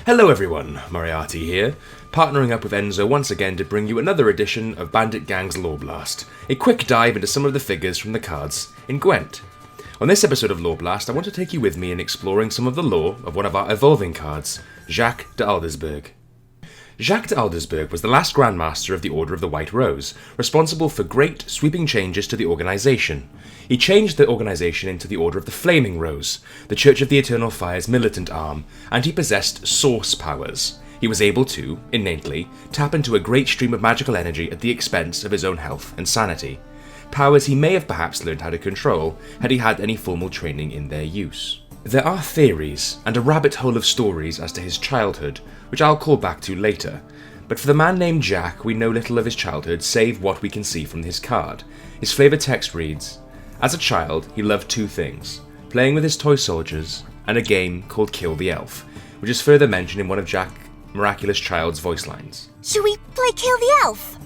Hello everyone, Moriarty here, partnering up with Enzo once again to bring you another edition of Bandit Gang's Lore Blast, a quick dive into some of the figures from the cards in Gwent. On this episode of Lore Blast, I want to take you with me in exploring some of the lore of one of our evolving cards, Jacques De Aldersberg. Jacques De Aldersberg was the last Grandmaster of the Order of the White Rose, responsible for great, sweeping changes to the organisation. He changed the organisation into the Order of the Flaming Rose, the Church of the Eternal Fire's militant arm, and he possessed source powers. He was able to, innately, tap into a great stream of magical energy at the expense of his own health and sanity. Powers he may have perhaps learned how to control, had he had any formal training in their use. There are theories, and a rabbit hole of stories as to his childhood, which I'll call back to later, but for the man named Jack, we know little of his childhood save what we can see from his card. His flavoured text reads, "As a child, he loved two things, playing with his toy soldiers, and a game called Kill the Elf," which is further mentioned in one of Jack Miraculous Child's voice lines. Should we play Kill the Elf?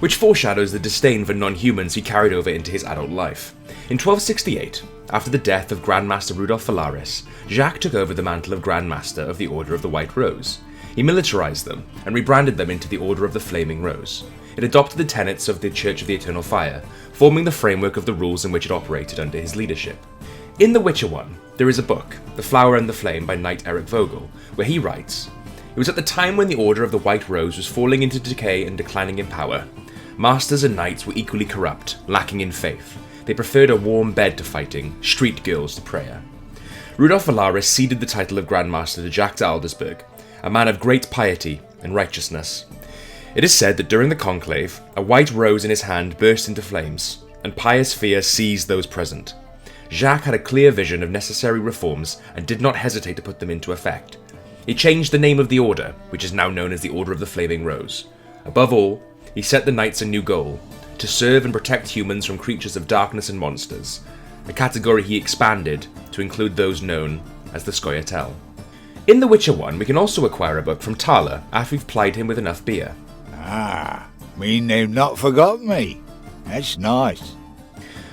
Which foreshadows the disdain for non-humans he carried over into his adult life. In 1268, after the death of Grandmaster Rudolf Valaris, Jacques took over the mantle of Grandmaster of the Order of the White Rose. He militarized them and rebranded them into the Order of the Flaming Rose. It adopted the tenets of the Church of the Eternal Fire, forming the framework of the rules in which it operated under his leadership. In The Witcher 1, there is a book, The Flower and the Flame by Knight Eric Vogel, where he writes, "It was at the time when the Order of the White Rose was falling into decay and declining in power. Masters and knights were equally corrupt, lacking in faith. They preferred a warm bed to fighting, street girls to prayer. Rudolf Valaris ceded the title of Grandmaster to Jacques De Aldersberg, a man of great piety and righteousness. It is said that during the conclave, a white rose in his hand burst into flames, and pious fear seized those present. Jacques had a clear vision of necessary reforms and did not hesitate to put them into effect. He changed the name of the order, which is now known as the Order of the Flaming Rose. Above all, he set the knights a new goal, to serve and protect humans from creatures of darkness and monsters, a category he expanded to include those known as the Scoia'tael. In The Witcher 1, we can also acquire a book from Thaler after we've plied him with enough beer. Ah, mean they've not forgotten me. That's nice.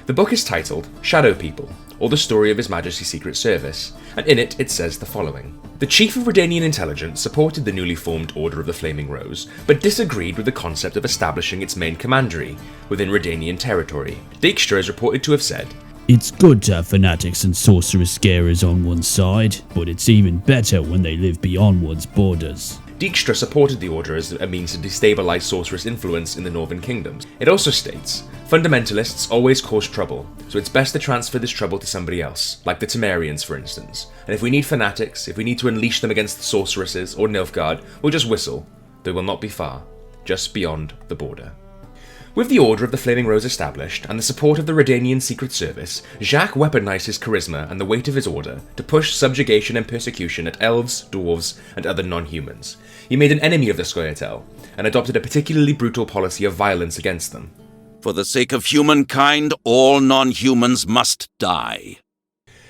The book is titled Shadow People, or the Story of His Majesty's Secret Service, and in it says the following. The Chief of Redanian Intelligence supported the newly formed Order of the Flaming Rose, but disagreed with the concept of establishing its main commandery within Redanian territory. Dijkstra is reported to have said, "It's good to have fanatics and sorceress scarers on one side, but it's even better when they live beyond one's borders." Dijkstra supported the Order as a means to destabilize sorceress influence in the Northern Kingdoms. It also states, fundamentalists always cause trouble, so it's best to transfer this trouble to somebody else, like the Temerians for instance. And if we need fanatics, if we need to unleash them against the sorceresses or Nilfgaard, we'll just whistle. They will not be far, just beyond the border. With the Order of the Flaming Rose established, and the support of the Redanian Secret Service, Jacques weaponized his charisma and the weight of his order to push subjugation and persecution at elves, dwarves, and other non-humans. He made an enemy of the Scoia'tael, and adopted a particularly brutal policy of violence against them. For the sake of humankind, all non-humans must die.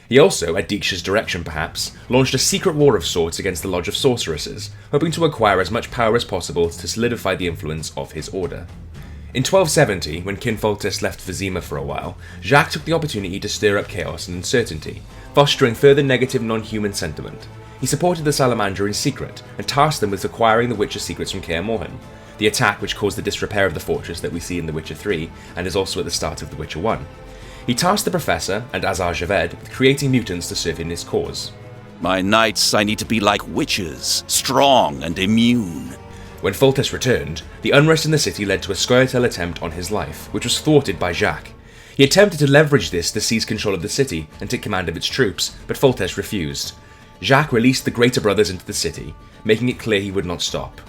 He also, at Dijkstra's direction perhaps, launched a secret war of sorts against the Lodge of Sorceresses, hoping to acquire as much power as possible to solidify the influence of his order. In 1270, when King Foltest left Vizima for a while, Jacques took the opportunity to stir up chaos and uncertainty, fostering further negative non-human sentiment. He supported the Salamander in secret, and tasked them with acquiring the Witcher secrets from Kaer Morhen, the attack which caused the disrepair of the fortress that we see in The Witcher 3, and is also at the start of The Witcher 1. He tasked the Professor, and Azar Javed, with creating mutants to serve in his cause. My knights, I need to be like witches, strong and immune. When Foltest returned, the unrest in the city led to a Scoia'tael attempt on his life, which was thwarted by Jacques. He attempted to leverage this to seize control of the city and take command of its troops, but Foltest refused. Jacques released the Greater Brothers into the city, making it clear he would not stop.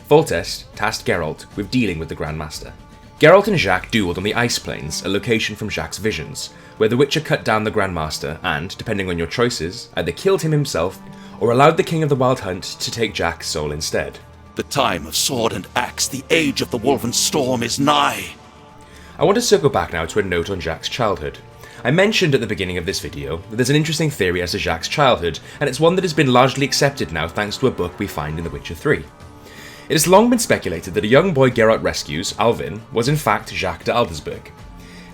Foltest tasked Geralt with dealing with the Grandmaster. Geralt and Jacques dueled on the Ice Plains, a location from Jacques' visions, where the Witcher cut down the Grandmaster and, depending on your choices, either killed him himself or allowed the King of the Wild Hunt to take Jacques' soul instead. The time of sword and axe, the age of the Wolven Storm is nigh. I want to circle back now to a note on Jacques' childhood. I mentioned at the beginning of this video that there's an interesting theory as to Jacques' childhood, and it's one that has been largely accepted now thanks to a book we find in The Witcher 3. It has long been speculated that a young boy Geralt rescues, Alvin, was in fact Jacques De Aldersberg.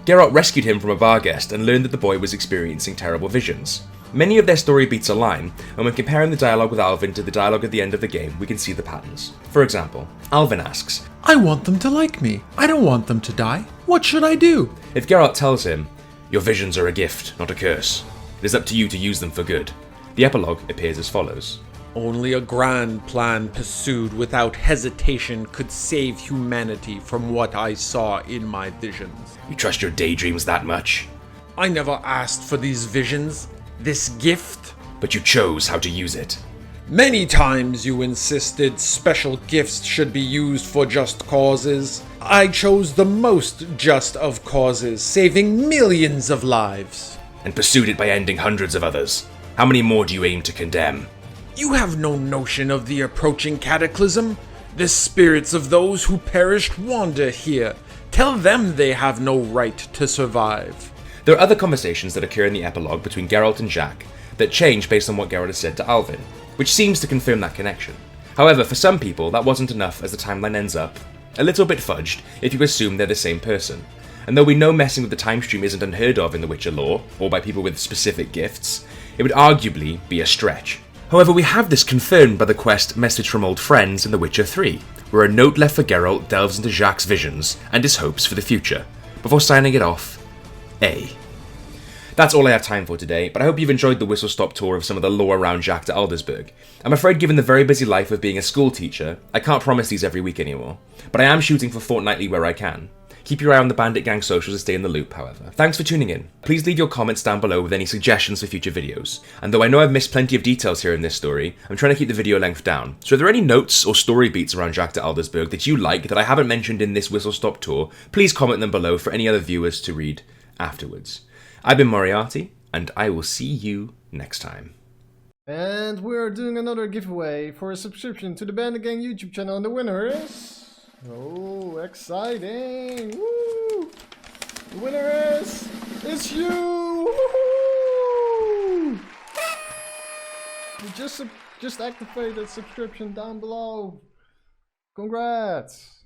Geralt rescued him from a bar guest and learned that the boy was experiencing terrible visions. Many of their story beats align, and when comparing the dialogue with Alvin to the dialogue at the end of the game, we can see the patterns. For example, Alvin asks, I want them to like me. I don't want them to die. What should I do? if Geralt tells him, your visions are a gift, not a curse. It is up to you to use them for good. The epilogue appears as follows. Only a grand plan pursued without hesitation could save humanity from what I saw in my visions. You trust your daydreams that much? I never asked for these visions, this gift. But you chose how to use it. Many times you insisted special gifts should be used for just causes. I chose the most just of causes, saving millions of lives. And pursued it by ending hundreds of others. How many more do you aim to condemn? You have no notion of the approaching cataclysm. The spirits of those who perished wander here. Tell them they have no right to survive. There are other conversations that occur in the epilogue between Geralt and Jacques that change based on what Geralt has said to Alvin, which seems to confirm that connection. However, for some people, that wasn't enough as the timeline ends up a little bit fudged if you assume they're the same person. And though we know messing with the time stream isn't unheard of in the Witcher lore, or by people with specific gifts, it would arguably be a stretch. However, we have this confirmed by the quest Message from Old Friends in The Witcher 3, where a note left for Geralt delves into Jacques' visions and his hopes for the future, before signing it off, A. That's all I have time for today, but I hope you've enjoyed the whistle-stop tour of some of the lore around Jacques De Aldersberg. I'm afraid given the very busy life of being a school teacher, I can't promise these every week anymore, but I am shooting for fortnightly where I can. Keep your eye on the Bandit Gang socials to stay in the loop, however. Thanks for tuning in. Please leave your comments down below with any suggestions for future videos. And though I know I've missed plenty of details here in this story, I'm trying to keep the video length down. So are there any notes or story beats around Jacques De Aldersberg that you like that I haven't mentioned in this whistle-stop tour? Please comment them below for any other viewers to read afterwards. I've been Moriarty, and I will see you next time. And we're doing another giveaway for a subscription to the Bandit Gang YouTube channel, and the winner is... Oh, exciting! Woo! The winner is... It's you! Woohoo! You just activate that subscription down below. Congrats!